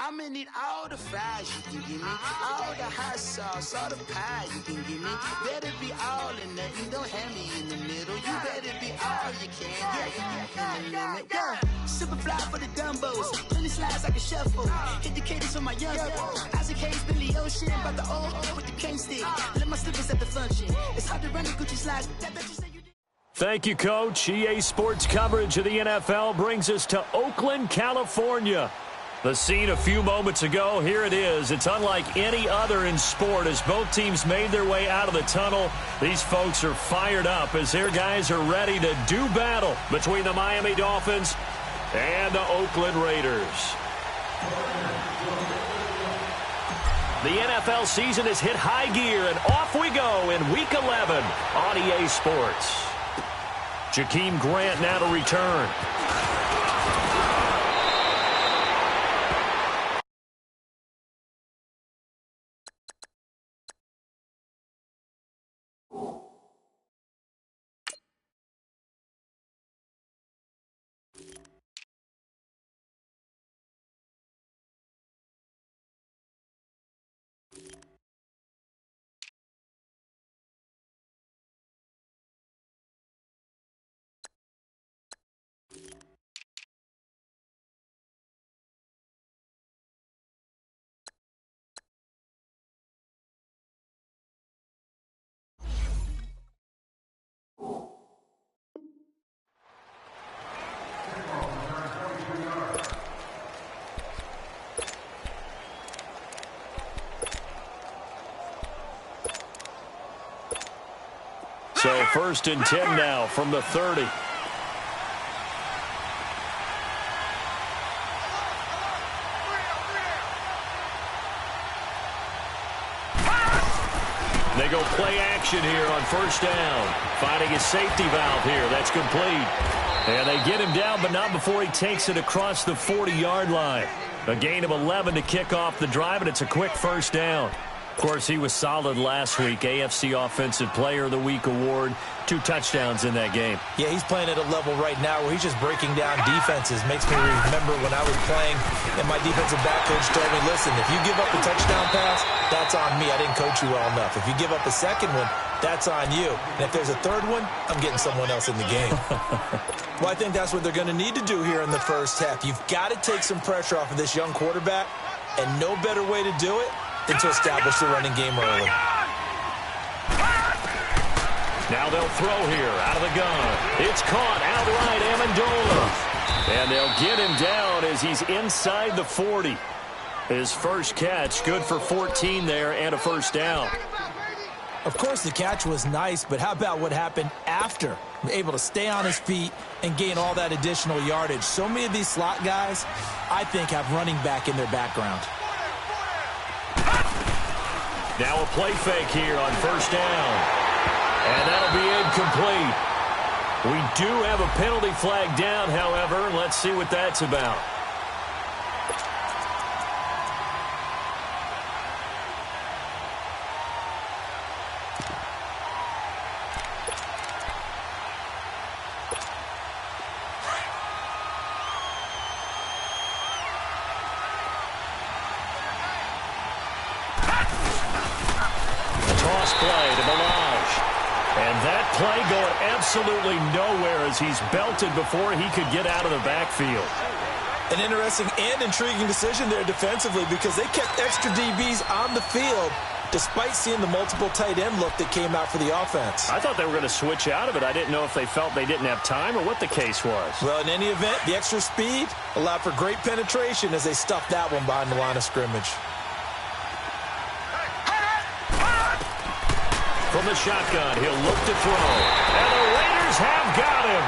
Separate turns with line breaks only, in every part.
I'ma need all the fries you can give me, all the hot sauce, all the pie you can give me. Better be all in nothing, don't have me in the middle. You better be all you can, yeah, in the limit. Yeah, super fly for the dumbos, plenty slides like a shuffle. Hit the cadence for my young Isaac Hayes, Billy Ocean, about the old with the cane stick. Let my slippers at the function. It's hard to run the Gucci slides. That bet you say you did.
Thank you, Coach. EA Sports coverage of the NFL brings us to Oakland, California. The scene a few moments ago, here it is. It's unlike any other in sport as both teams made their way out of the tunnel. These folks are fired up as their guys are ready to do battle between the Miami Dolphins and the Oakland Raiders. The NFL season has hit high gear, and off we go in Week 11 on EA Sports. Jakeem Grant now to return. So 1st and 10 now from the 30. They go play action here on 1st down. Finding his safety valve here. That's complete. And they get him down, but not before he takes it across the 40-yard line. A gain of 11 to kick off the drive, and it's a quick 1st down. Of course, he was solid last week. AFC Offensive Player of the Week award. 2 touchdowns in that game.
Yeah, he's playing at a level right now where he's just breaking down defenses. Makes me remember when I was playing and my defensive back coach told me, listen, if you give up a touchdown pass, that's on me. I didn't coach you well enough. If you give up a second one, that's on you. And if there's a third one, I'm getting someone else in the game. Well, I think that's what they're going to need to do here in the first half. You've got to take some pressure off of this young quarterback, and no better way to do it than to establish the running game early.
Now they'll throw here out of the gun. It's caught outright, Amendola. And they'll get him down as he's inside the 40. His first catch, good for 14 there and a 1st down.
Of course, the catch was nice, but how about what happened after? Able to stay on his feet and gain all that additional yardage. So many of these slot guys, I think, have running back in their background.
Now a play fake here on 1st down. And that'll be incomplete. We do have a penalty flag down, however. Let's see what that's about. Toss play to Melange. And that play going absolutely nowhere as he's belted before he could get out of the backfield.
An interesting and intriguing decision there defensively because they kept extra DBs on the field despite seeing the multiple tight end look that came out for the offense.
I thought they were going to switch out of it. I didn't know if they felt they didn't have time or what the case was.
Well, in any event, the extra speed allowed for great penetration as they stuffed that one behind the line of scrimmage.
From the shotgun, he'll look to throw. And the Raiders have got him.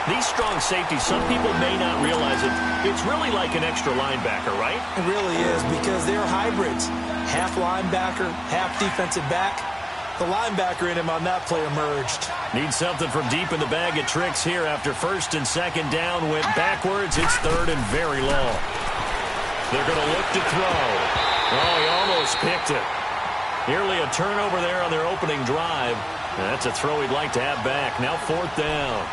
These strong safeties, some people may not realize it. It's really like an extra linebacker, right?
It really is because they're hybrids. Half linebacker, half defensive back. The linebacker in him on that play emerged.
Need something from deep in the bag of tricks here after 1st and 2nd down. Went backwards. It's 3rd and very long. They're going to look to throw. Oh, he almost picked it. Nearly a turnover there on their opening drive. And that's a throw he'd like to have back. Now 4th down.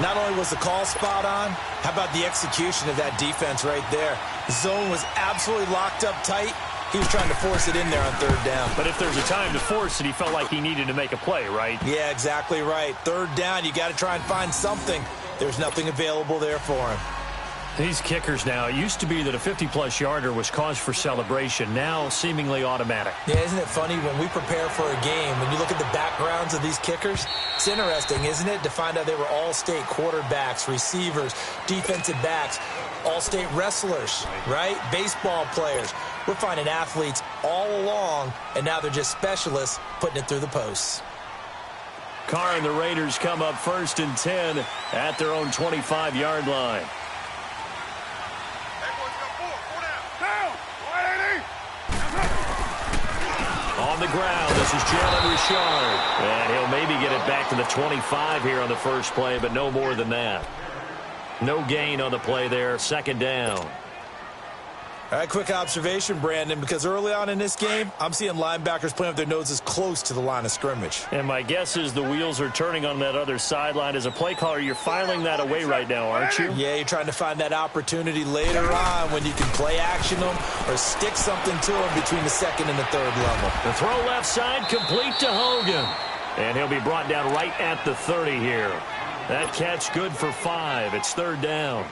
Not only was the call spot on, how about the execution of that defense right there? The zone was absolutely locked up tight. He was trying to force it in there on third down.
But if there's a time to force it, he felt like he needed to make a play, right?
Yeah, exactly right. Third down, you got to try and find something. There's nothing available there for him.
These kickers now, it used to be that a 50-plus yarder was cause for celebration. Now, seemingly automatic.
Yeah, isn't it funny when we prepare for a game, when you look at the backgrounds of these kickers, it's interesting, isn't it, to find out they were all-state quarterbacks, receivers, defensive backs, all-state wrestlers, right? Baseball players. We're finding athletes all along, and now they're just specialists putting it through the posts.
Carr and the Raiders come up 1st and 10 at their own 25-yard line. On the ground, this is Jalen Richard. And he'll maybe get it back to the 25 here on the first play, but no more than that. No gain on the play there, 2nd down.
All right, quick observation, Brandon, because early on in this game, I'm seeing linebackers playing with their noses close to the line of scrimmage.
And my guess is the wheels are turning on that other sideline. As a play caller, you're filing that away right now, aren't you?
Yeah, you're trying to find that opportunity later on when you can play action them or stick something to them between the 2nd and the 3rd level.
The throw left side, complete to Hogan. And he'll be brought down right at the 30 here. That catch good for 5. It's 3rd down.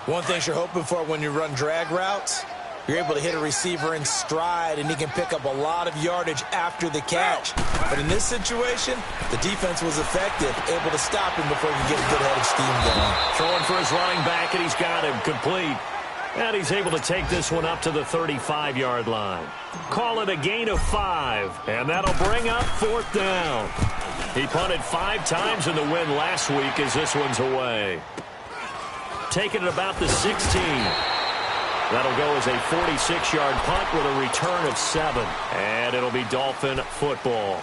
One thing you're hoping for when you run drag routes, you're able to hit a receiver in stride, and he can pick up a lot of yardage after the catch. But in this situation, the defense was effective, able to stop him before he could get a good-headed scheme going.
Throwing for his running back, and he's got him complete. And he's able to take this one up to the 35-yard line. Call it a gain of 5, and that'll bring up 4th down. He punted 5 times in the win last week as this one's away. Taking it about the 16. That'll go as a 46-yard punt with a return of 7. And it'll be Dolphin football.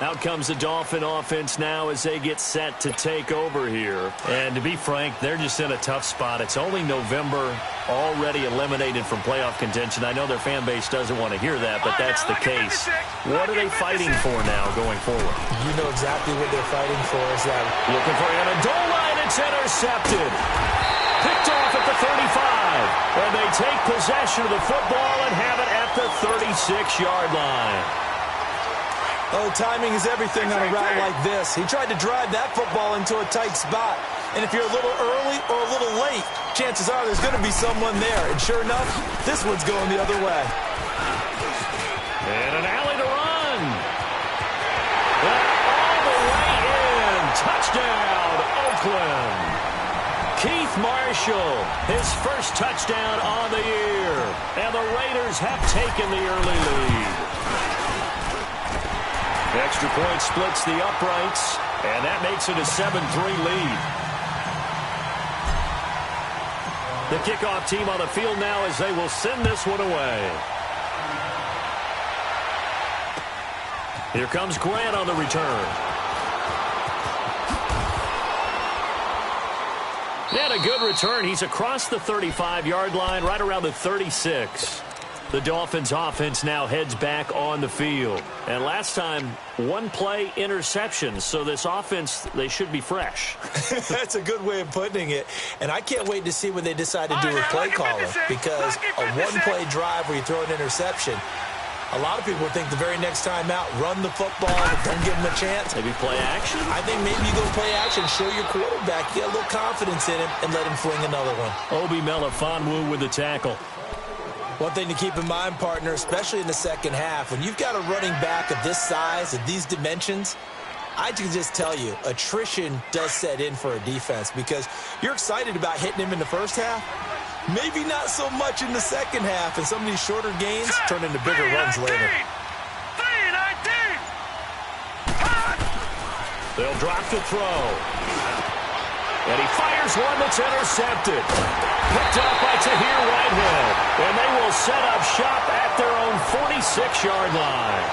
Out comes the Dolphin offense now as they get set to take over here. And to be frank, they're just in a tough spot. It's only November, already eliminated from playoff contention. I know their fan base doesn't want to hear that, but that's the case. What are they fighting for now going forward?
You know exactly what they're fighting for. Is that
looking for Amendola, and it's intercepted. Picked off at the 35. And they take possession of the football and have it at the 36-yard line.
Oh, timing is everything on a route like this. He tried to drive that football into a tight spot. And if you're a little early or a little late, chances are there's going to be someone there. And sure enough, this one's going the other way.
And an alley to run. All the way in. Touchdown, Oakland. Keith Marshall, his first touchdown on the year. And the Raiders have taken the early lead. Extra point splits the uprights, and that makes it a 7-3 lead. The kickoff team on the field now as they will send this one away. Here comes Grant on the return. And a good return. He's across the 35-yard line, right around the 36. The Dolphins offense now heads back on the field. And last time, one play interception. So this offense, they should be fresh.
That's a good way of putting it. And I can't wait to see when they decide to do a play caller. Because a one-play drive where you throw an interception, a lot of people think the very next time out, run the football, don't give them a chance.
Maybe play action?
I think maybe you go play action, show your quarterback, get a little confidence in him, and let him fling another one.
Obi Melifonwu with the tackle.
One thing to keep in mind, partner, especially in the second half, when you've got a running back of this size, of these dimensions, I can just tell you, attrition does set in for a defense because you're excited about hitting him in the first half. Maybe not so much in the second half, and some of these shorter gains turn into bigger runs later.
They'll drop to throw. And he fires one that's intercepted. Picked up by Tahir Whitehead. And they will set up shop at their own 46-yard line.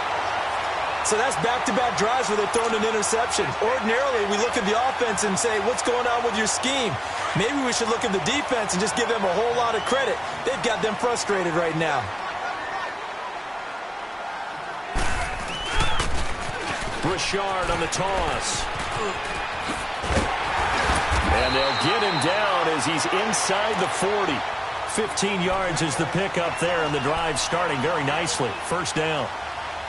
So that's back-to-back drives where they're throwing an interception. Ordinarily, we look at the offense and say, what's going on with your scheme? Maybe we should look at the defense and just give them a whole lot of credit. They've got them frustrated right now.
Richard on the toss. And they'll get him down as he's inside the 40. 15 yards is the pickup there, and the drive starting very nicely. First down.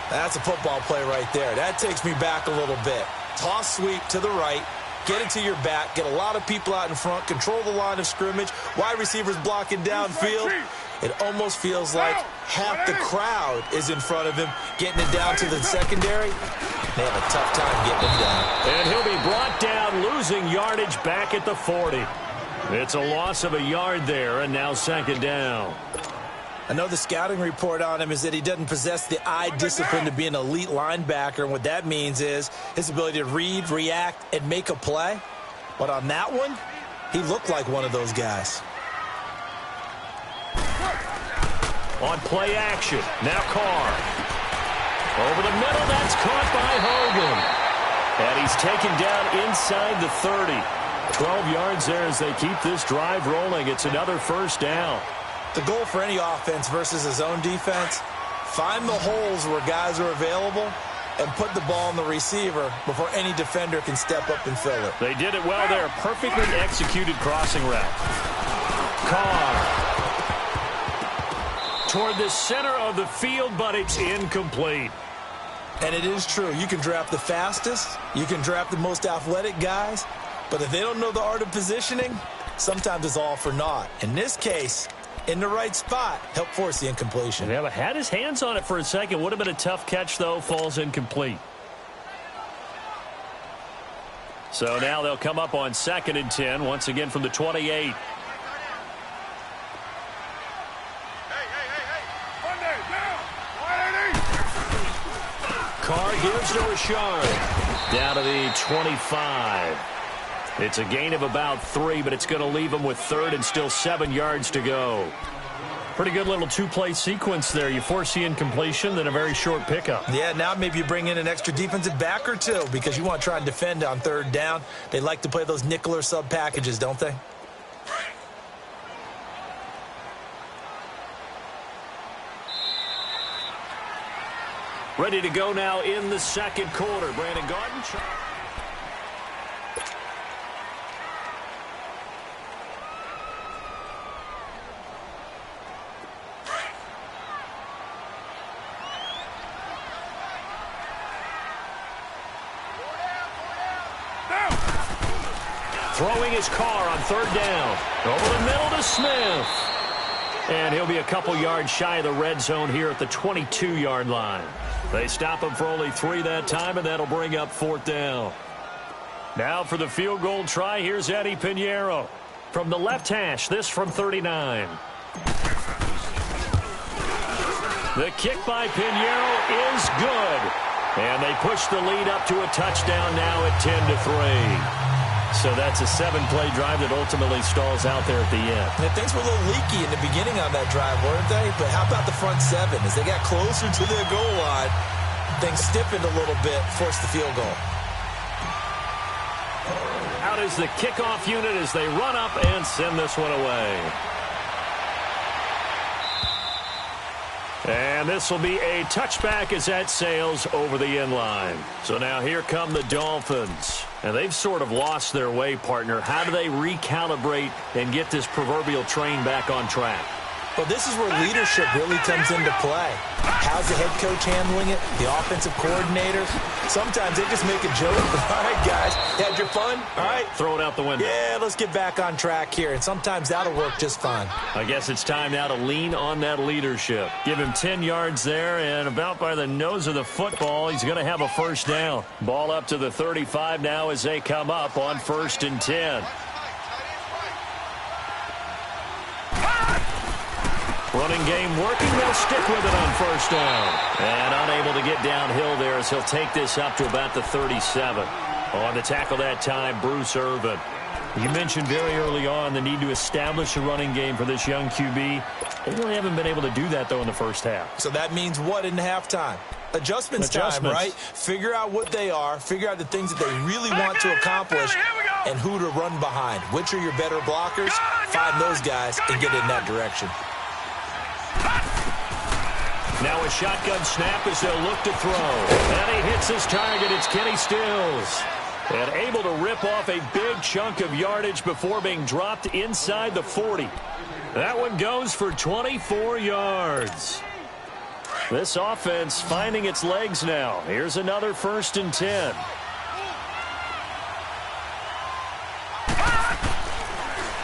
That's a football play right there. That takes me back a little bit. Toss sweep to the right. Get it to your back. Get a lot of people out in front. Control the line of scrimmage. Wide receivers blocking downfield. It almost feels like half the crowd is in front of him, getting it down to the secondary. They have a tough time getting him down.
And he'll be brought down, losing yardage back at the 40. It's a loss of a yard there, and now second down.
I know the scouting report on him is that he doesn't possess the eye discipline to be an elite linebacker, and what that means is his ability to read, react, and make a play. But on that one, he looked like one of those guys.
On play action, now Carr. Over the middle, that's caught by Hogan. And he's taken down inside the 30. 12 yards there as they keep this drive rolling. It's another first down.
The goal for any offense versus his own defense, find the holes where guys are available and put the ball on the receiver before any defender can step up and fill it.
They did it well there. Perfectly executed crossing route. Carr. Toward the center of the field, but it's incomplete.
And it is true. You can draft the fastest. You can draft the most athletic guys. But if they don't know the art of positioning, sometimes it's all for naught. In this case, in the right spot, help force the incompletion.
Yeah, but had his hands on it for a second. Would have been a tough catch, though. Falls incomplete. So now they'll come up on 2nd and 10, once again from the 28. Carr gives to Rashard. Down to the 25. It's a gain of about 3, but it's going to leave him with 3rd and still 7 yards to go. Pretty good little two-play sequence there. You force the incompletion, then a very short pickup.
Yeah, now maybe you bring in an extra defensive back or two because you want to try and defend on 3rd down. They like to play those nickel or sub packages, don't they?
Ready to go now in the second quarter. Brandon Garden. Throwing his Carr on 3rd down. Over the middle to Smith. And he'll be a couple yards shy of the red zone here at the 22-yard line. They stop him for only 3 that time, and that'll bring up 4th down. Now for the field goal try, here's Eddie Pinheiro. From the left hash, this from 39. The kick by Pinheiro is good. And they push the lead up to a touchdown now at 10-3. So that's a 7-play drive that ultimately stalls out there at the end.
And things were a little leaky in the beginning on that drive, weren't they? But how about the front 7? As they got closer to their goal line, things stiffened a little bit, forced the field goal.
Out is the kickoff unit as they run up and send this one away. And this will be a touchback as that sails over the end line. So now here come the Dolphins. And they've sort of lost their way, partner. How do they recalibrate and get this proverbial train back on track?
Well, this is where leadership really comes into play. How's the head coach handling it? The offensive coordinator? Sometimes they just make a joke. All right, guys, had your fun? All right.
Throw it out the window.
Yeah, let's get back on track here. And sometimes that'll work just fine.
I guess it's time now to lean on that leadership. Give him 10 yards there, and about by the nose of the football, he's going to have a first down. Ball up to the 35 now as they come up on 1st and 10. Running game working. They'll stick with it on 1st down. And unable to get downhill there as he'll take this up to about the 37. On the tackle that time, Bruce Irvin. You mentioned very early on the need to establish a running game for this young QB. They really haven't been able to do that, though, in the first half.
So that means what in halftime? Adjustments time, right? Figure out what they are. Figure out the things that they really want to accomplish and who to run behind. Which are your better blockers? Find those guys and get in that direction.
Now a shotgun snap as they'll look to throw. And he hits his target. It's Kenny Stills. And able to rip off a big chunk of yardage before being dropped inside the 40. That one goes for 24 yards. This offense finding its legs now. Here's another 1st and 10.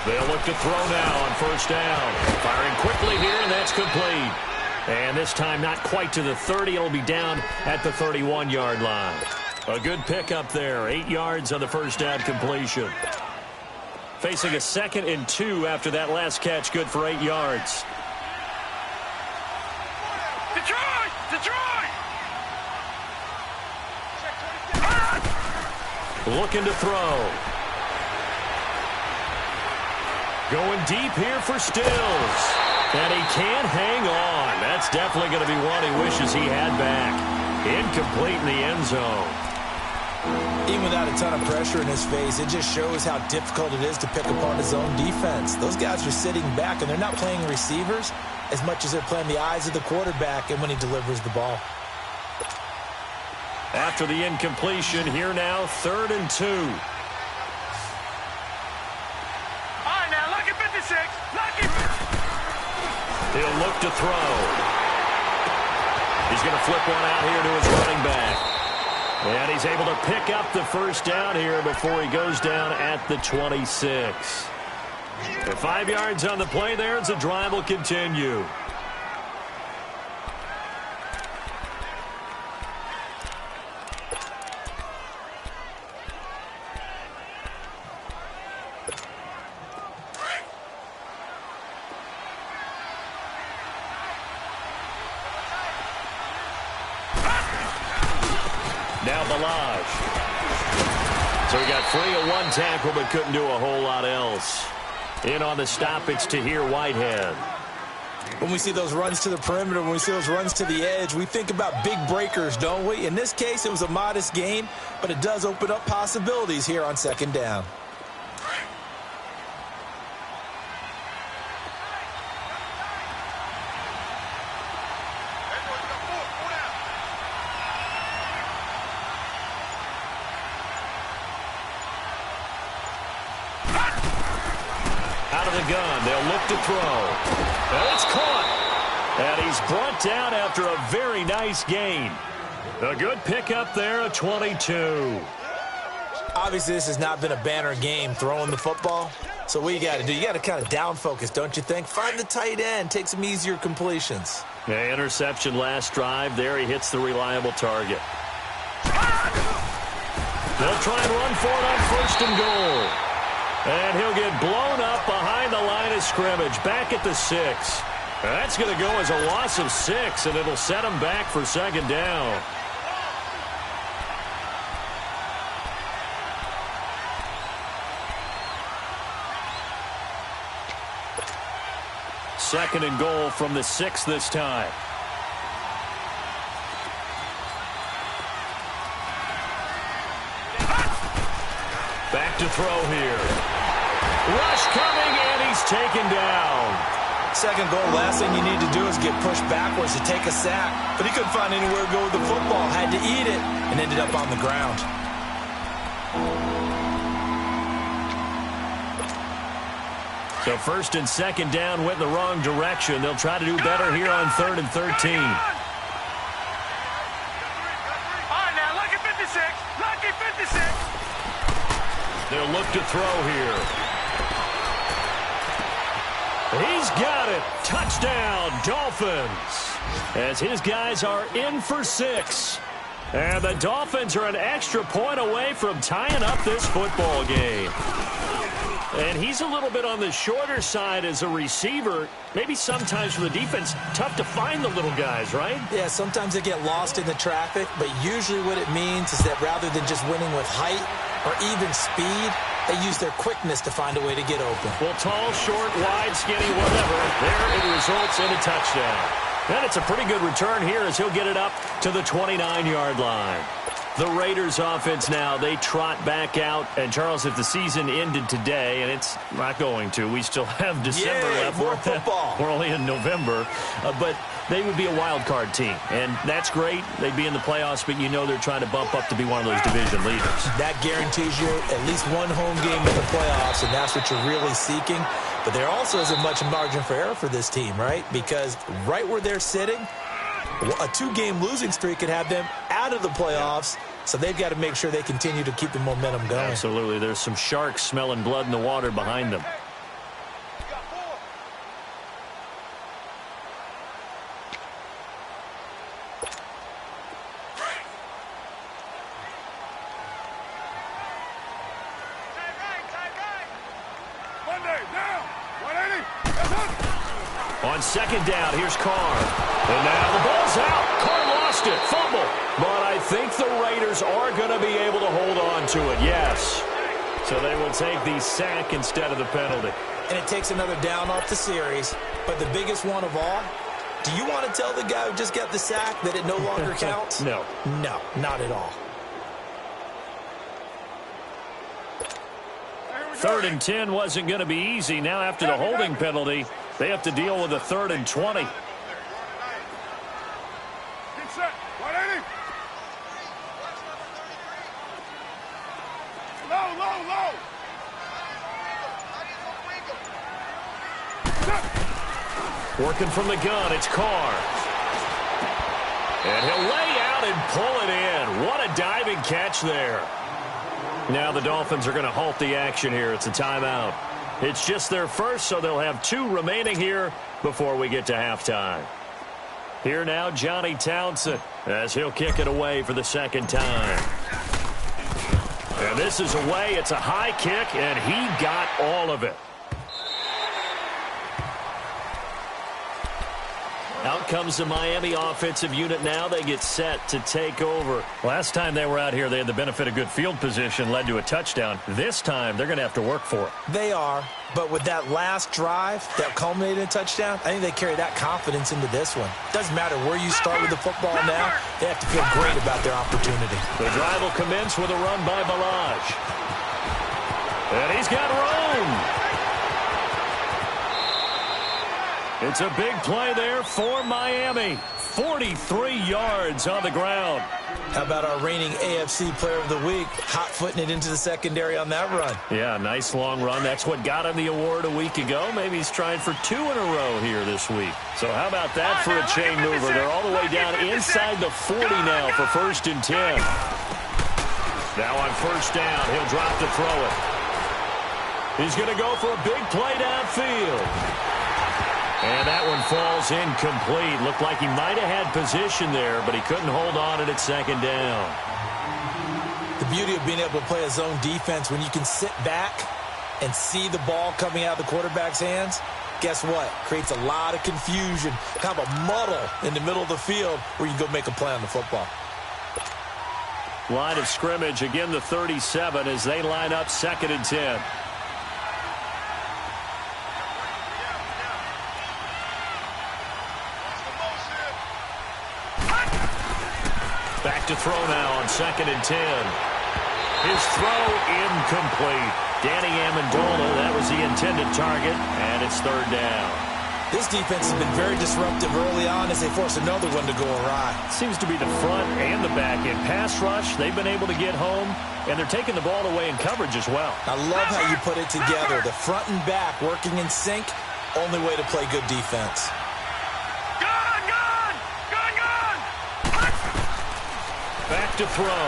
They'll look to throw now on 1st down. Firing quickly here, and that's complete. And this time not quite to the 30. It'll be down at the 31-yard line. A good pickup there. 8 yards on the 1st down completion. Facing a 2nd and 2 after that last catch. Good for 8 yards.
Detroit! Detroit!
Looking to throw. Going deep here for Stills. And he can't hang on. That's definitely going to be one he wishes he had back. Incomplete in the end zone.
Even without a ton of pressure in his face, it just shows how difficult it is to pick apart his own defense. Those guys are sitting back, and they're not playing receivers as much as they're playing the eyes of the quarterback and when he delivers the ball.
After the incompletion, here now, 3rd and 2.
All right, now, lucky 56. Lucky.
He'll look to throw. He's going to flip one out here to his running back. And he's able to pick up the 1st down here before he goes down at the 26. And 5 yards on the play there as the drive will continue. Now Balaj. So he got free of one tackle but couldn't do a whole lot else. In on the stop, it's Tahir Whitehead.
When we see those runs to the perimeter, when we see those runs to the edge, we think about big breakers, don't we? In this case, it was a modest gain, but it does open up possibilities here on 2nd down.
Out of the gun, they'll look to throw. And it's caught. And he's brought down after a very nice gain. A good pickup there, a 22.
Obviously, this has not been a banner game throwing the football. So what you got to do, you got to kind of down focus, don't you think? Find the tight end, take some easier completions.
Yeah, interception last drive. There he hits the reliable target. They'll try and run for it on 1st and goal. And he'll get blown up behind the line of scrimmage, back at the 6. That's going to go as a loss of 6, and it'll set him back for 2nd down. Second and goal from the 6 this time. Back to throw here. Rush coming, and he's taken down.
2nd goal, last thing you need to do is get pushed backwards to take a sack. But he couldn't find anywhere to go with the football, had to eat it, and ended up on the ground.
So 1st and 2nd down went in the wrong direction. They'll try to do better here on 3rd and 13.
All right, now, lucky 56. Lucky 56.
They'll look to throw here. He's got it. Touchdown, Dolphins. As his guys are in for 6. And the Dolphins are an extra point away from tying up this football game. And he's a little bit on the shorter side as a receiver. Maybe sometimes for the defense, tough to find the little guys, right?
Yeah, sometimes they get lost in the traffic, but usually what it means is that rather than just winning with height or even speed, they use their quickness to find a way to get open.
Well, tall, short, wide, skinny, whatever. There it results in a touchdown. And it's a pretty good return here as he'll get it up to the 29-yard line. The Raiders offense now, they trot back out. And, Charles, if the season ended today, and it's not going to, we still have December left.
More football.
We're only in November. But they would be a wild card team. And that's great. They'd be in the playoffs, but you know they're trying to bump up to be one of those division leaders. That
guarantees you at least one home game in the playoffs, and that's what you're really seeking. But there also isn't much margin for error for this team, right? Because right where they're sitting, a 2-game losing streak could have them out of the playoffs, so they've got to make sure they continue to keep the momentum going.
Absolutely. There's some sharks smelling blood in the water behind them. On second down, here's Carr. And now the ball's out. Carr lost it. Fumble. But I think the Raiders are going to be able to hold on to it. Yes. So they will take the sack instead of the penalty.
And it takes another down off the series. But the biggest one of all, do you want to tell the guy who just got the sack that it no longer counts?
No.
No, not at all.
3rd and 10 wasn't going to be easy. Now after the holding penalty, they have to deal with a 3rd and 20.
Get set. 180. Low.
Working from the gun, it's Carr. And he'll lay out and pull it in. What a diving catch there. Now the Dolphins are going to halt the action here. It's a timeout. It's just their first, so they'll have 2 remaining here before we get to halftime. Here now, Johnny Townsend, as he'll kick it away for the second time. And this is away. It's a high kick, and he got all of it. Out comes the Miami offensive unit now. They get set to take over. Last time they were out here, they had the benefit of good field position, led to a touchdown. This time, they're going to have to work for it.
They are, but with that last drive that culminated in a touchdown, I think they carry that confidence into this one. Doesn't matter where you start with the football now, they have to feel great about their opportunity.
The drive will commence with a run by Balaj. And he's got room. It's a big play there for Miami. 43 yards on the ground.
How about our reigning AFC Player of the Week, hot-footing it into the secondary on that run?
Yeah, nice long run. That's what got him the award a week ago. Maybe he's trying for 2 in a row here this week. So how about that for a chain mover? They're all the way down inside the 40 now for 1st and 10. Now on 1st down, he'll drop to throw it. He's going to go for a big play downfield. And that one falls incomplete. Looked like he might have had position there, but he couldn't hold on at 2nd down.
The beauty of being able to play a zone defense when you can sit back and see the ball coming out of the quarterback's hands, guess what? Creates a lot of confusion, kind of a muddle in the middle of the field where you can go make a play on the football.
Line of scrimmage, again the 37 as they line up 2nd and 10. Back to throw now on 2nd and 10. His throw incomplete. Danny Amendola, that was the intended target, and it's 3rd down.
This defense has been very disruptive early on as they force another one to go awry.
Seems to be the front and the back end. Pass rush, they've been able to get home, and they're taking the ball away in coverage as well.
I love how you put it together. The front and back working in sync, only way to play good defense.
Back to throw.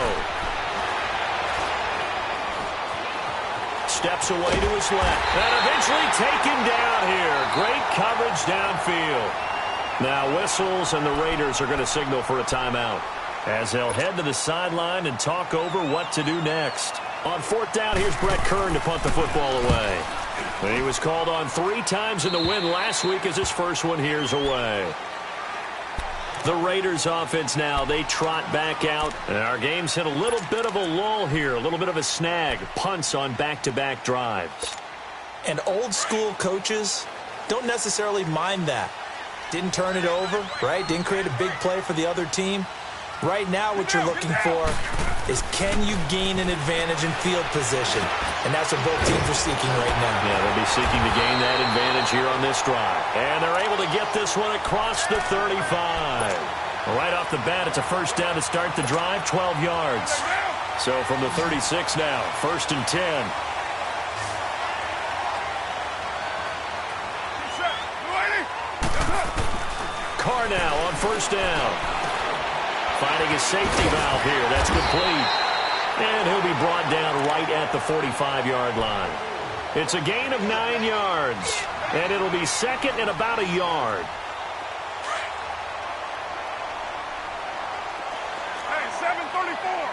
Steps away to his left. And eventually taken down here. Great coverage downfield. Now whistles, and the Raiders are going to signal for a timeout as they'll head to the sideline and talk over what to do next. On 4th down, here's Brett Kern to punt the football away. And he was called on 3 times in the win last week as his first one here's away. The Raiders offense now, they trot back out. And our game's hit a little bit of a lull here, a little bit of a snag. Punts on back-to-back drives.
And old school coaches don't necessarily mind that. Didn't turn it over, right? Didn't create a big play for the other team. Right now what you're looking for is can you gain an advantage in field position? And that's what both teams are seeking right now.
Yeah, they'll be seeking to gain that advantage here on this drive. And they're able to get this one across the 35. Right off the bat, it's a first down to start the drive, 12 yards. So from the 36 now, 1st and 10. Carr now on 1st down. Finding his safety valve here. That's complete. And he'll be brought down right at the 45-yard line. It's a gain of 9 yards. And it'll be second and about a yard.
Hey, 7:34.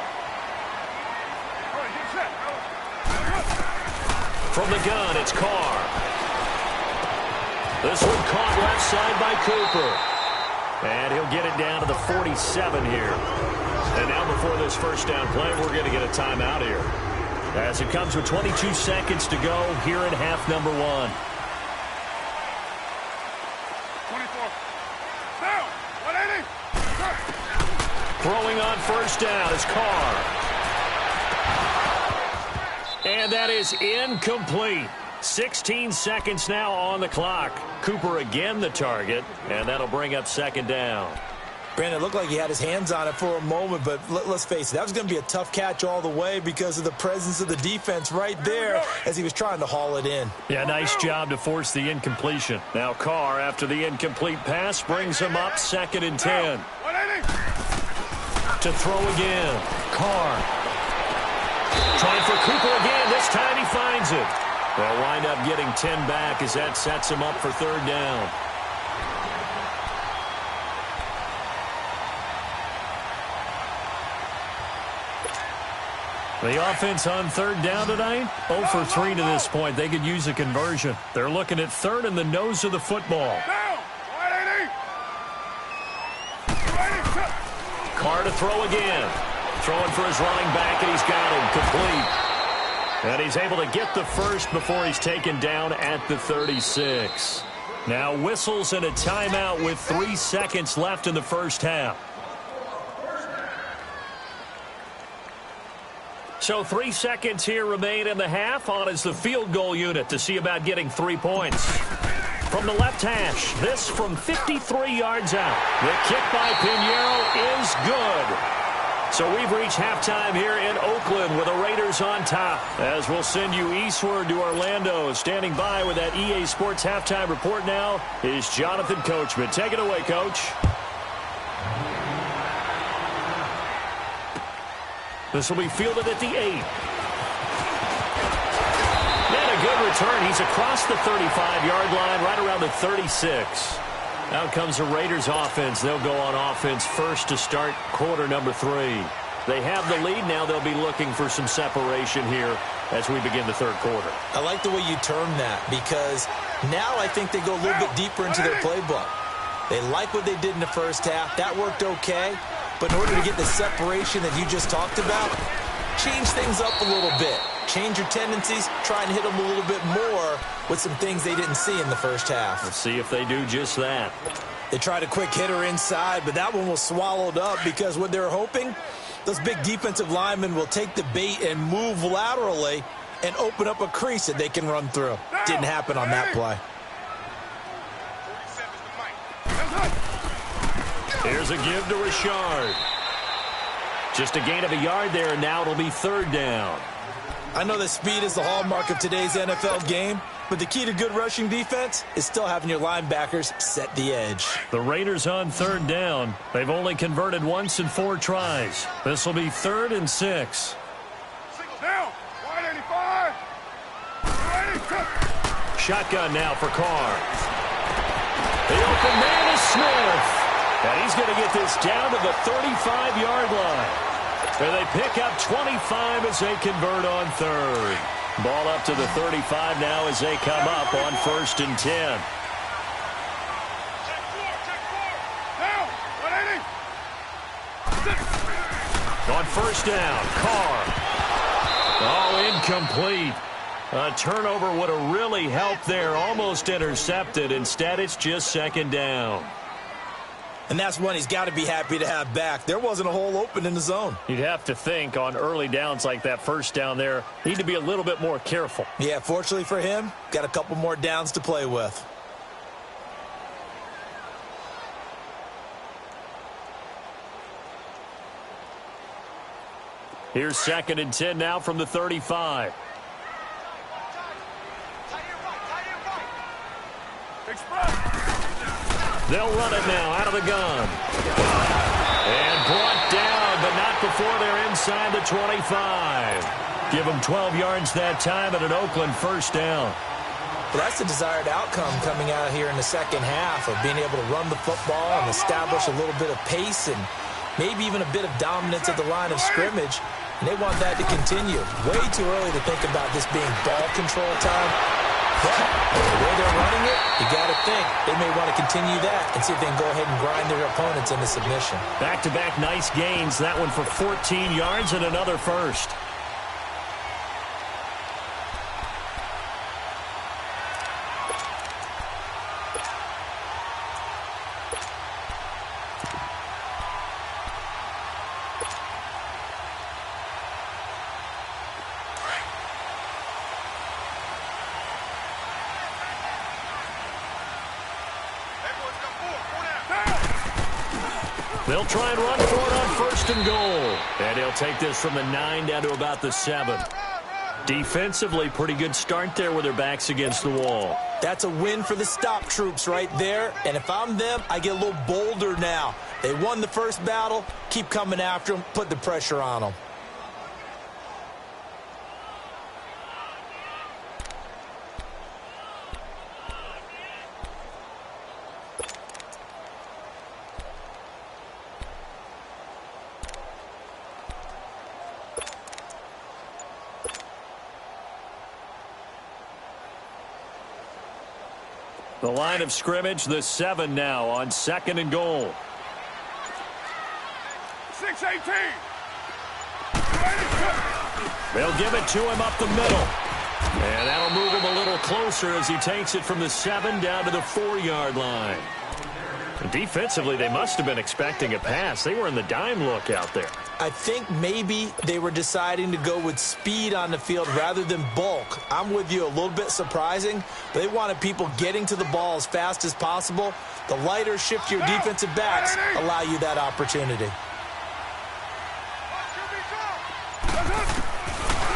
From the gun, it's Carr. This one caught left side by Cooper. And he'll get it down to the 47 here. And now before this first down play, we're going to get a timeout here. As it comes with 22 seconds to go here in half number 1.
24. Down. 180.
Throwing on 1st down is Carr. And that is incomplete. 16 seconds now on the clock. Cooper again the target, and that'll bring up 2nd down.
Brandon, it looked like he had his hands on it for a moment, but let's face it, that was going to be a tough catch all the way because of the presence of the defense right there as he was trying to haul it in.
Yeah, nice job to force the incompletion. Now Carr, after the incomplete pass, brings him up 2nd and 10.
180.
To throw again. Carr. Trying for Cooper again. This time he finds it. They'll wind up getting 10 back as that sets him up for 3rd down. The offense on 3rd down tonight, 0 for 3 to this point. They could use a conversion. They're looking at 3rd and the nose of the football.
Down. 180.
Carr to throw again. Throwing for his running back, and he's got him complete. And he's able to get the first before he's taken down at the 36. Now whistles and a timeout with 3 seconds left in the first half. So 3 seconds here remain in the half. On is the field goal unit to see about getting 3 points. From the left hash, this from 53 yards out. The kick by Pinheiro is good. So we've reached halftime here in Oakland with the Raiders on top. As we'll send you eastward to Orlando. Standing by with that EA Sports halftime report now is Jonathan Coachman. Take it away, Coach. This will be fielded at the 8. And a good return. He's across the 35-yard line, right around the 36. Out comes the Raiders offense. They'll go on offense first to start quarter number 3. They have the lead. Now they'll be looking for some separation here as we begin the 3rd quarter.
I like the way you term that because now I think they go a little bit deeper into their playbook. They like what they did in the first half. That worked okay. But in order to get the separation that you just talked about, change things up a little bit. Change your tendencies, try and hit them a little bit more with some things they didn't see in the first half.
Let's see if they do just that.
They tried a quick hitter inside, but that one was swallowed up because what they're hoping, those big defensive linemen will take the bait and move laterally and open up a crease that they can run through. Didn't happen on that play.
Here's a give to Richard. Just a gain of a yard there, and now it'll be 3rd down.
I know that speed is the hallmark of today's NFL game, but the key to good rushing defense is still having your linebackers set the edge.
The Raiders on 3rd down. They've only converted once in 4 tries. This will be 3rd and 6.
Single down. 185. 182.
Shotgun now for Carr. The open man is Smith. And he's going to get this down to the 35-yard line. And they pick up 25 as they convert on 3rd. Ball up to the 35 now as they come up on 1st and 10.
Down. 180.
On 1st down, Carr. Oh, incomplete. A turnover would have really helped there. Almost intercepted. Instead, it's just 2nd down.
And that's one he's got to be happy to have back. There wasn't a hole open in the zone.
You'd have to think on early downs like that first down there, need to be a little bit more careful.
Yeah, fortunately for him, got a couple more downs to play with.
Here's 2nd and 10 now from the 35. They'll run it now out of the gun. And brought down, but not before they're inside the 25. Give them 12 yards that time and an Oakland first down.
Well, that's the desired outcome coming out here in the second half of being able to run the football and establish a little bit of pace and maybe even a bit of dominance at the line of scrimmage. And they want that to continue. Way too early to think about this being ball control time. But the way they're running it, you got to think they may want to continue that and see if they can go ahead and grind their opponents into submission.
Back-to-back nice gains. That one for 14 yards and another first. They'll try and run for it on 1st and goal. And he'll take this from the 9 down to about the 7. Defensively, pretty good start there with their backs against the wall.
That's a win for the stop troops right there. And if I'm them, I get a little bolder now. They won the first battle. Keep coming after them. Put the pressure on them.
The line of scrimmage, the 7 now on 2nd and goal.
6-18.
They'll give it to him up the middle. And that'll move him a little closer as he takes it from the 7 down to the 4-yard line. And defensively, they must have been expecting a pass. They were in the dime look out there.
I think maybe they were deciding to go with speed on the field rather than bulk. I'm with you, a little bit surprising. But they wanted people getting to the ball as fast as possible. The lighter, shiftier defensive backs allow you that opportunity.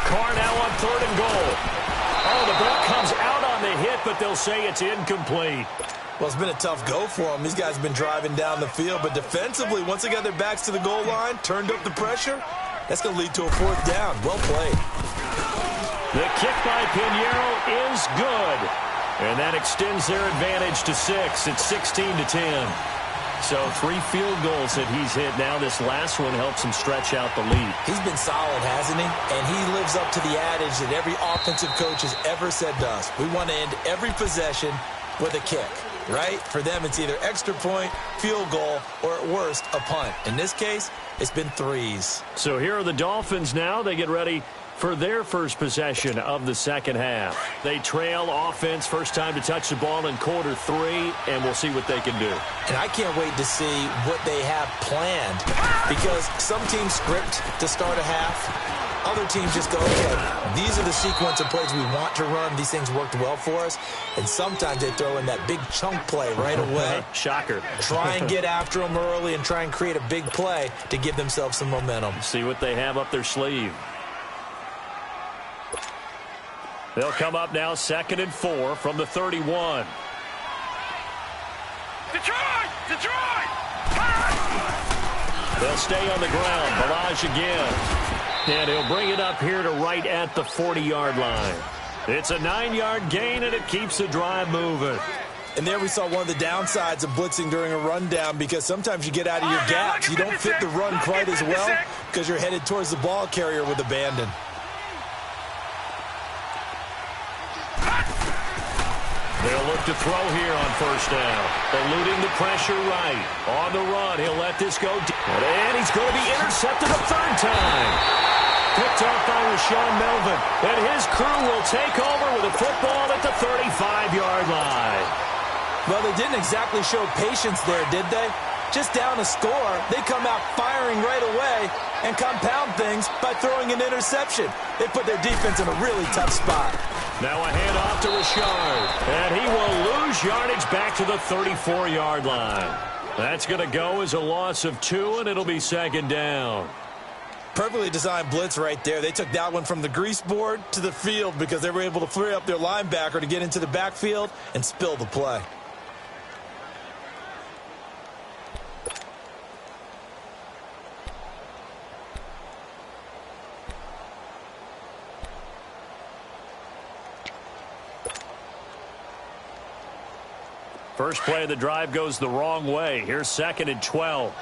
Carr now on 3rd and goal. Oh, the ball comes out on the hit, but they'll say it's incomplete.
Well, it's been a tough go for them. These guys have been driving down the field. But defensively, once they got their backs to the goal line, turned up the pressure, that's going to lead to a 4th down. Well played.
The kick by Pinheiro is good. And that extends their advantage to 6. It's 16-10. So 3 field goals that he's hit now. This last one helps him stretch out the lead.
He's been solid, hasn't he? And he lives up to the adage that every offensive coach has ever said to us. We want to end every possession with a kick. Right? For them, it's either extra point, field goal, or at worst, a punt. In this case, it's been 3s.
So here are the Dolphins now. They get ready for their first possession of the second half. They trail offense, first time to touch the ball in quarter 3, and we'll see what they can do.
And I can't wait to see what they have planned, because some teams script to start a half. Other teams just go, okay, these are the sequence of plays we want to run. These things worked well for us. And sometimes they throw in that big chunk play right away.
Shocker.
Try and get after them early and try and create a big play to give themselves some momentum.
See what they have up their sleeve. They'll come up now 2nd and 4 from the 31.
Detroit! Detroit!
They'll stay on the ground. Balaj again. And he'll bring it up here to right at the 40-yard line. It's a 9-yard gain, and it keeps the drive moving.
And there we saw one of the downsides of blitzing during a rundown, because sometimes you get out of your gaps. You don't fit the run quite as well because you're headed towards the ball carrier with abandon.
They'll look to throw here on first down. Eluding the pressure right. On the run, he'll let this go deep. And he's going to be intercepted a 3rd time. Picked off by Rashawn Melvin. And his crew will take over with a football at the 35-yard line.
Well, they didn't exactly show patience there, did they? Just down a score, they come out firing right away and compound things by throwing an interception. They put their defense in a really tough spot.
Now a handoff to Richard, and he will lose yardage back to the 34-yard line. That's going to go as a loss of 2, and it'll be second down.
Perfectly designed blitz right there. They took that one from the grease board to the field because they were able to free up their linebacker to get into the backfield and spill the play.
First play of the drive goes the wrong way. Here's 2nd and 12.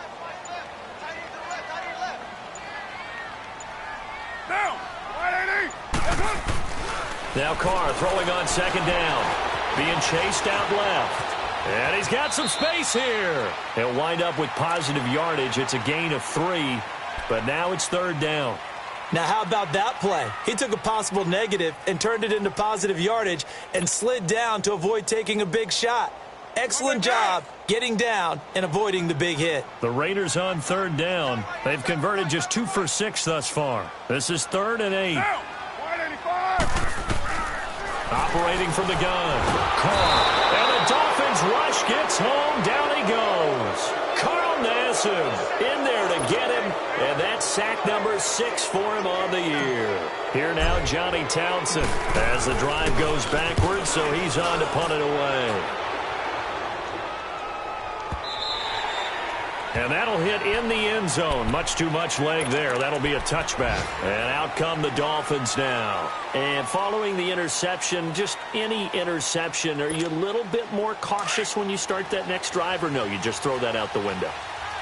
Now Carr throwing on 2nd down. Being chased out left. And he's got some space here. He'll wind up with positive yardage. It's a gain of 3. But now it's 3rd down.
Now, how about that play? He took a possible negative and turned it into positive yardage and slid down to avoid taking a big shot. Excellent job getting down and avoiding the big hit.
The Raiders on 3rd down. They've converted just 2 for 6 thus far. This is 3rd and 8. Operating from the gun. Carr. And the Dolphins rush gets home. Down he goes. Carl Nassib in there to get him. And that's sack number 6 for him on the year. Here now, Johnny Townsend. As the drive goes backwards, so he's on to punt it away. And that'll hit in the end zone. Much too much leg there. That'll be a touchback. And out come the Dolphins now. And following the interception, just any interception, are you a little bit more cautious when you start that next drive, or no, you just throw that out the window?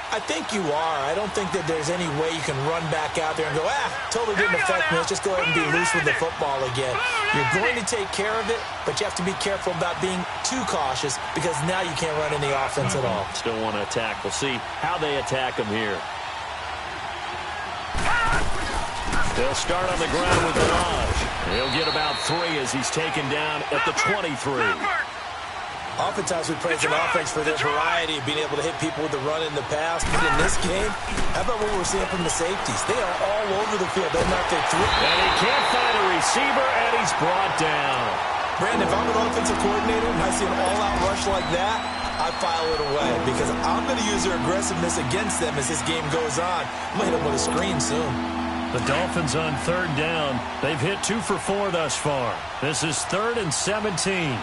I think you are. I don't think that there's any way you can run back out there and go, totally didn't affect me. Let's just go ahead and be loose with the football again. You're going to take care of it, but you have to be careful about being too cautious because now you can't run any offense at all.
Still want to attack. We'll see how they attack him here. They'll start on the ground with Raj. He'll get about 3 as he's taken down at the 23.
Oftentimes we praise an offense for their variety of being able to hit people with the run in the pass. But in this game, how about what we're seeing from the safeties? They are all over the field. They're not they through.
And he can't find a receiver, and he's brought down.
Brandon, if I'm an offensive coordinator and I see an all-out rush like that, I file it away because I'm going to use their aggressiveness against them as this game goes on. I'm going to hit them with a screen soon.
The Dolphins on 3rd down. They've hit 2 for 4 thus far. This is 3rd and 17.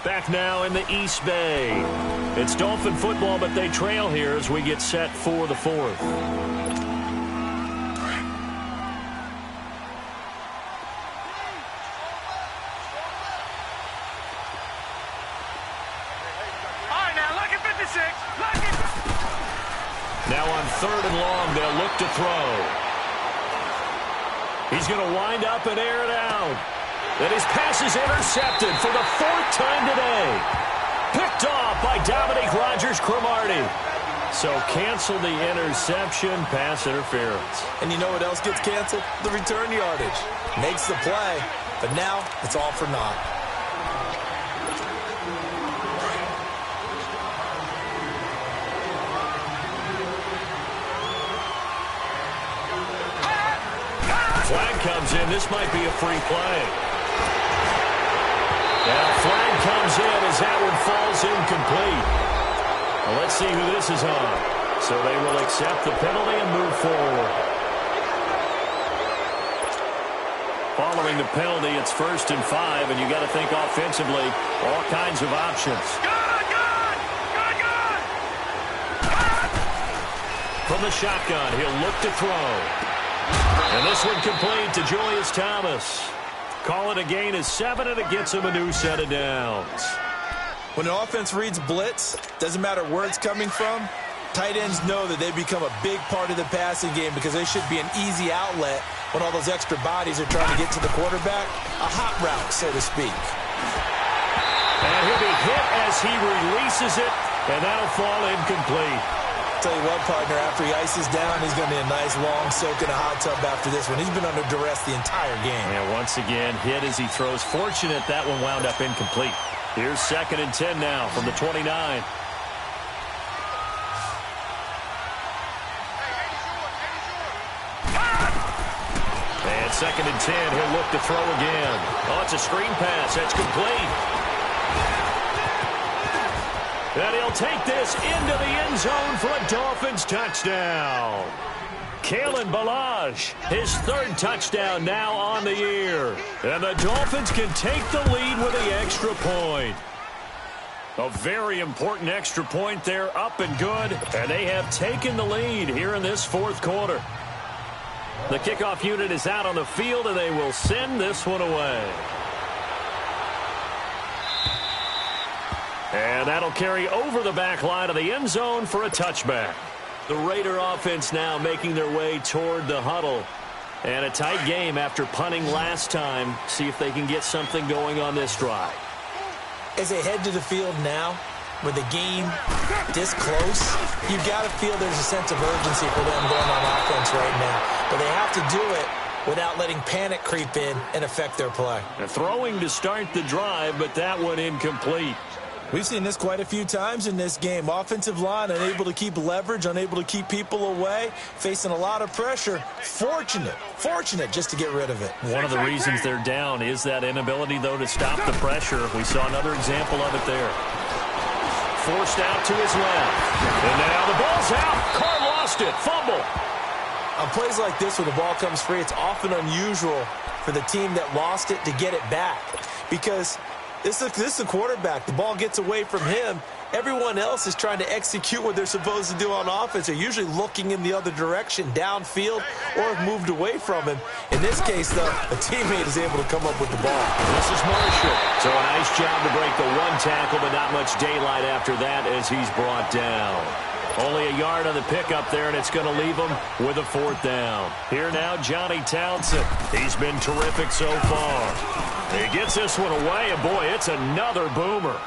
Back now in the East Bay. It's Dolphin football, but they trail here as we get set for the 4th. Now on 3rd and long, they'll look to throw. He's going to wind up and air it out. And his pass is intercepted for the 4th time today. Picked off by Dominique Rodgers-Cromartie. So cancel the interception, pass interference.
And you know what else gets canceled? The return yardage. Makes the play, but now it's all for naught.
Flag comes in. This might be a free play. And a flag comes in as that one falls incomplete. Well, let's see who this is on. So they will accept the penalty and move forward. Following the penalty, it's 1st and 5, and you got to think offensively, all kinds of options. From the shotgun, he'll look to throw. And this one complete to Julius Thomas. Call it a gain of 7, and it gets him a new set of downs.
When an offense reads blitz, doesn't matter where it's coming from, tight ends know that they become a big part of the passing game because they should be an easy outlet when all those extra bodies are trying to get to the quarterback. A hot route, so to speak.
And he'll be hit as he releases it, and that'll fall incomplete.
tell you what, partner, after he ices down, he's going to be a nice long soak in a hot tub after this one. He's been under duress the entire game.
And once again, hit as he throws. Fortunate that one wound up incomplete. Here's 2nd and 10 now from the 29. And 2nd and 10, he'll look to throw again. Oh, it's a screen pass. That's complete. And he'll take this into the end zone for a Dolphins touchdown. Kalen Ballage, his 3rd touchdown now on the year. And the Dolphins can take the lead with the extra point. A very important extra point there, up and good. And they have taken the lead here in this 4th quarter. The kickoff unit is out on the field, and they will send this one away. And that'll carry over the back line of the end zone for a touchback. The Raider offense now making their way toward the huddle. And a tight game after punting last time. See if they can get something going on this drive.
As they head to the field now, with the game this close, you've got to feel there's a sense of urgency for them going on offense right now. But they have to do it without letting panic creep in and affect their play.
They're throwing to start the drive, but that one incomplete.
We've seen this quite a few times in this game. Offensive line unable to keep leverage, unable to keep people away, facing a lot of pressure. Fortunate just to get rid of it.
One of the reasons they're down is that inability, though, to stop the pressure. We saw another example of it there. Forced out to his left. And now the ball's out. Carr lost it. Fumble.
On plays like this where the ball comes free, it's often unusual for the team that lost it to get it back. Because this is the quarterback. The ball gets away from him. Everyone else is trying to execute what they're supposed to do on offense. They're usually looking in the other direction, downfield, or have moved away from him. In this case, though, a teammate is able to come up with the ball.
This is Marshall. So a nice job to break the one tackle, but not much daylight after that as he's brought down. Only a yard on the pickup there, and it's going to leave him with a 4th down. Here now, Johnny Townsend. He's been terrific so far. He gets this one away, and boy, it's another boomer.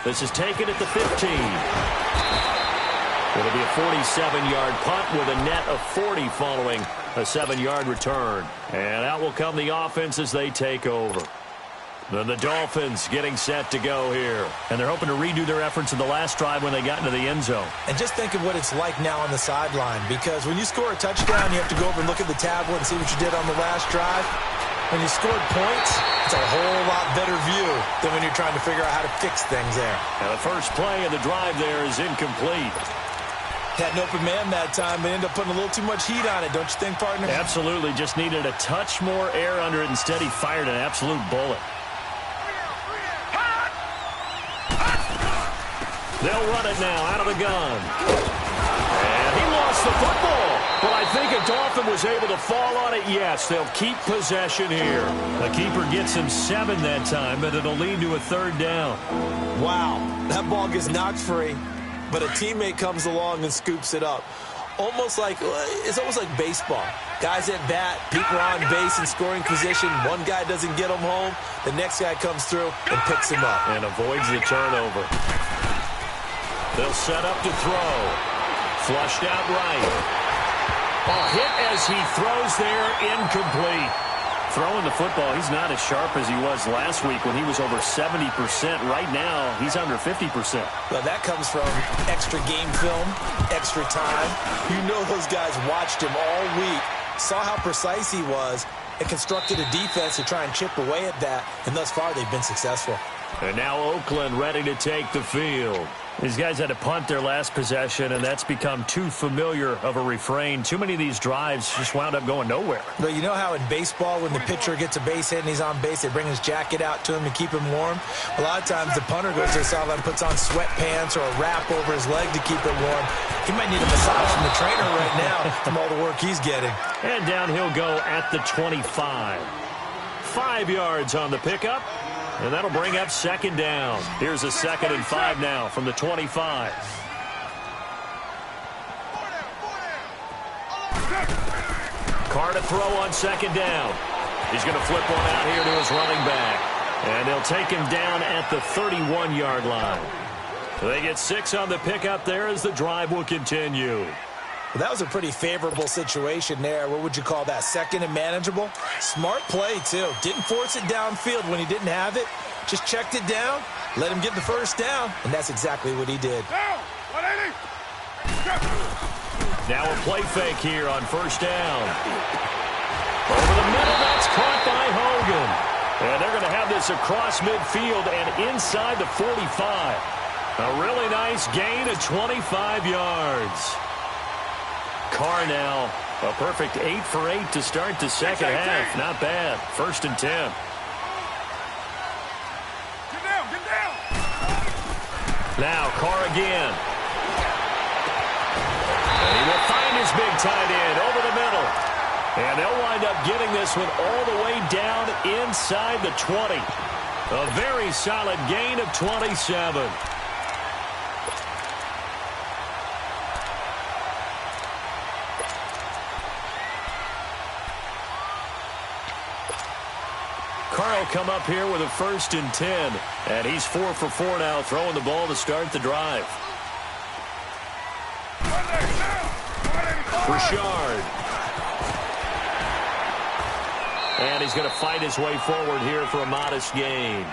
This is taken at the 15. It'll be a 47-yard punt with a net of 40 following a 7-yard return. And out will come the offense as they take over. Then the Dolphins getting set to go here. And they're hoping to redo their efforts in the last drive when they got into the end zone.
And just think of what it's like now on the sideline. Because when you score a touchdown, you have to go over and look at the tablet and see what you did on the last drive. When you scored points, it's a whole lot better view than when you're trying to figure out how to fix things there.
And the first play of the drive there is incomplete.
Had an open man that time, but ended up putting a little too much heat on it, don't you think, partner?
Absolutely. Just needed a touch more air under it. Instead, he fired an absolute bullet. They'll run it now out of the gun. And he lost the football. But I think a Dolphin was able to fall on it. Yes, they'll keep possession here. The keeper gets him 7 that time, but it'll lead to a 3rd down.
Wow, that ball gets knocked free, but a teammate comes along and scoops it up. It's almost like baseball. Guys at bat, people are on base in scoring position. One guy doesn't get him home. The next guy comes through and picks him up.
And avoids the turnover. They'll set up to throw. Flushed out right. Oh, hit as he throws there, incomplete. Throwing the football, he's not as sharp as he was last week when he was over 70%. Right now, he's under 50%.
Well, that comes from extra game film, extra time. You know those guys watched him all week, saw how precise he was, and constructed a defense to try and chip away at that. And thus far, they've been successful.
And now Oakland ready to take the field. These guys had to punt their last possession, and that's become too familiar of a refrain. Too many of these drives just wound up going nowhere.
But you know how in baseball, when the pitcher gets a base hit and he's on base, they bring his jacket out to him to keep him warm? A lot of times the punter goes to the sideline, puts on sweatpants or a wrap over his leg to keep it warm. He might need a massage from the trainer right now from all the work he's getting.
And down he'll go at the 25. 5 yards on the pickup. And that'll bring up 2nd down. Here's a 2nd and 5 now from the 25. Carr to throw on 2nd down. He's going to flip one out here to his running back. And they'll take him down at the 31-yard line. They get 6 on the pickup there as the drive will continue.
Well, that was a pretty favorable situation there. What would you call that? Second and manageable? Smart play, too. Didn't force it downfield when he didn't have it. Just checked it down, let him get the first down, and that's exactly what he did.
Down, 180.
Now a play fake here on first down. Over the middle, that's caught by Hogan. And they're going to have this across midfield and inside the 45. A really nice gain of 25 yards. Carr now, a perfect 8 for 8 to start the second half. Not bad. 1st and 10.
Get down, get down.
Now Carr again. And he will find his big tight end over the middle. And they'll wind up getting this one all the way down inside the 20. A very solid gain of 27. Carr come up here with a 1st and 10. And he's 4 for 4 now, throwing the ball to start the drive. Richard. And he's going to fight his way forward here for a modest gain.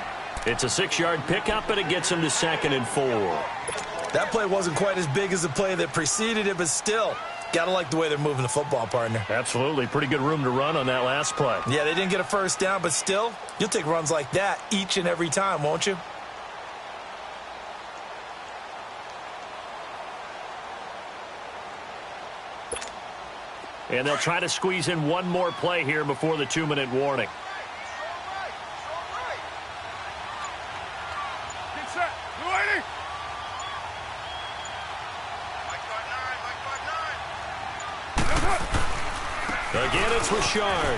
It's a 6-yard pickup, and it gets him to 2nd and 4.
That play wasn't quite as big as the play that preceded it, but still, got to like the way they're moving the football, partner.
Absolutely. Pretty good room to run on that last play.
Yeah, they didn't get a first down, but still, you'll take runs like that each and every time, won't you?
And they'll try to squeeze in one more play here before the 2-minute warning.
Get set. 280.
Again, it's Richard.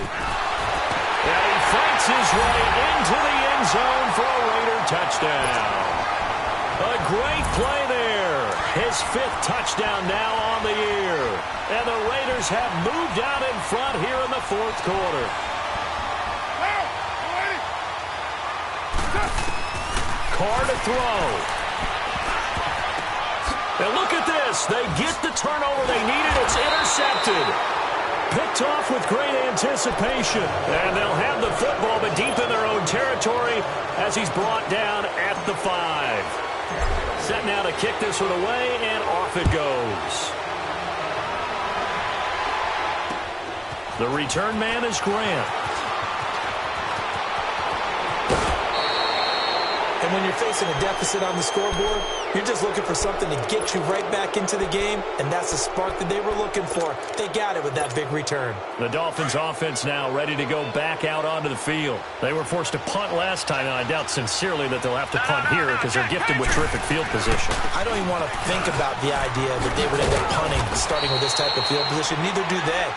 And he fights his way into the end zone for a Raider touchdown. A great play there. His 5th touchdown now on the year. And the Raiders have moved out in front here in the 4th quarter. Carr to throw. And look at this. They get the turnover they needed. It's intercepted. Picked off with great anticipation. And they'll have the football, but deep in their own territory as he's brought down at the 5. Set now to kick this one away, and off it goes. The return man is Grant.
And when you're facing a deficit on the scoreboard, you're just looking for something to get you right back into the game, and that's the spark that they were looking for. They got it with that big return.
The Dolphins offense now ready to go back out onto the field. They were forced to punt last time, and I doubt sincerely that they'll have to punt here because they're gifted with terrific field position.
I don't even want to think about the idea that they would end up punting starting with this type of field position. Neither do they.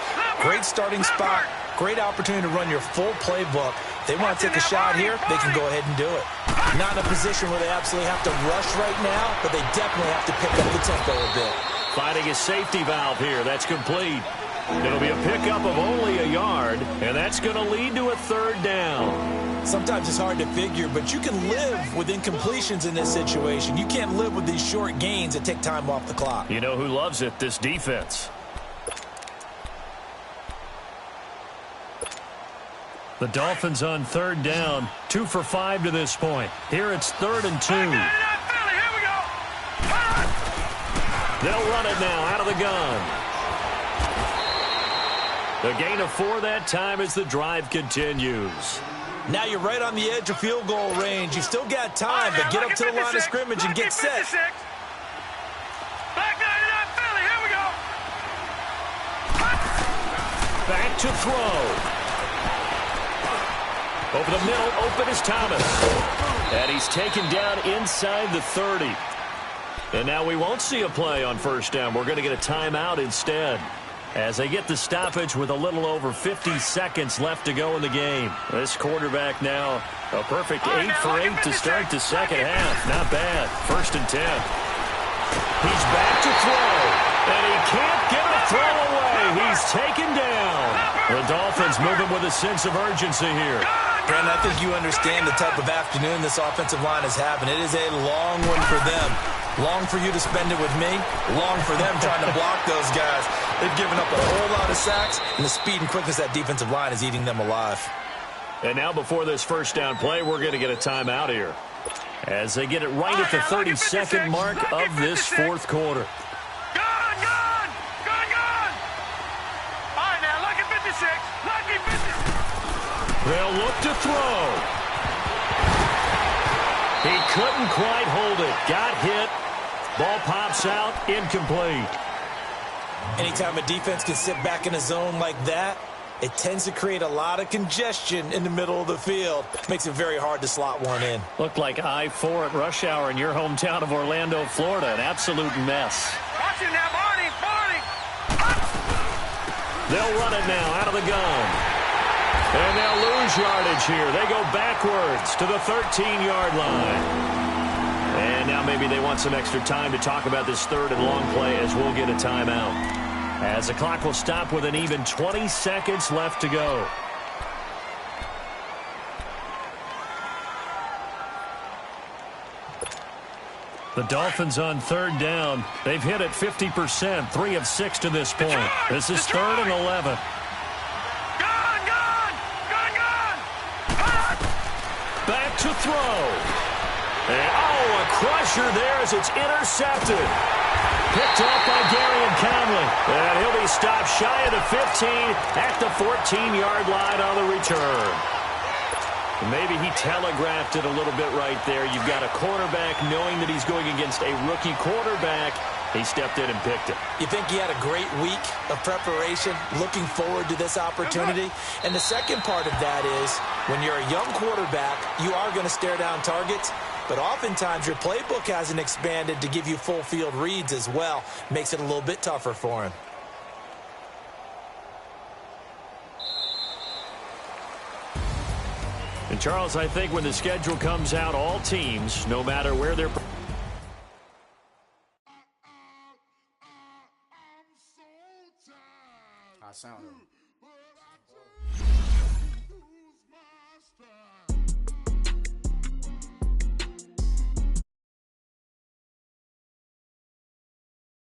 Great starting spot, great opportunity to run your full playbook. They want to take a shot here, they can go ahead and do it. Not in a position where they absolutely have to rush right now, but they definitely have to pick up the tempo a bit.
Finding a safety valve here. That's complete. It'll be a pickup of only a yard, and that's going to lead to a 3rd down.
Sometimes it's hard to figure, but you can live with incompletions in this situation. You can't live with these short gains that take time off the clock.
You know who loves it? This defense. The Dolphins on 3rd down, 2 for 5 to this point. Here it's 3rd and 2. They'll run it now out of the gun. The gain of 4 that time as the drive continues.
Now you're right on the edge of field goal range. You've still got time, but get up to the line of scrimmage and get set.
Back to throw. Over the middle, open is Thomas. And he's taken down inside the 30. And now we won't see a play on 1st down. We're going to get a timeout instead, as they get the stoppage with a little over 50 seconds left to go in the game. This quarterback now, a perfect 8 for 8 to start the second half. Not bad. 1st and 10. He's back to throw. And he can't get a throw away. He's taken down. The Dolphins offense moving with a sense of urgency here.
Brandon, I think you understand the type of afternoon this offensive line is having. It is a long one for them. Long for you to spend it with me. Long for them trying to block those guys. They've given up a whole lot of sacks, and the speed and quickness of that defensive line is eating them alive.
And now before this first down play, we're going to get a timeout here, as they get it right at the 32nd mark of this fourth quarter.
Gone! All right, now, lucky 56. Lucky 56.
They'll look to throw. He couldn't quite hold it. Got hit. Ball pops out. Incomplete.
Anytime a defense can sit back in a zone like that, it tends to create a lot of congestion in the middle of the field. Makes it very hard to slot one in.
Looked like I-4 at rush hour in your hometown of Orlando, Florida. An absolute mess.
Watch him now, Barney.
They'll run it now out of the gun. And they'll lose yardage here. They go backwards to the 13-yard line. And now maybe they want some extra time to talk about this third and long play, as we'll get a timeout, as the clock will stop with an even 20 seconds left to go. The Dolphins on third down. They've hit it 50%, 3 of 6 to this point. This is third and 11. Back to throw. And, a crusher there as it's intercepted. Picked off by Gary Conley. And he'll be stopped shy of the 15 at the 14-yard line on the return. Maybe he telegraphed it a little bit right there. You've got a quarterback knowing that he's going against a rookie quarterback. He stepped in and picked it.
You think he had a great week of preparation, looking forward to this opportunity? And the second part of that is, when you're a young quarterback, you are going to stare down targets, but oftentimes your playbook hasn't expanded to give you full field reads as well. Makes it a little bit tougher for him.
And Charles, I think when the schedule comes out, all teams, no matter where they're...
I sound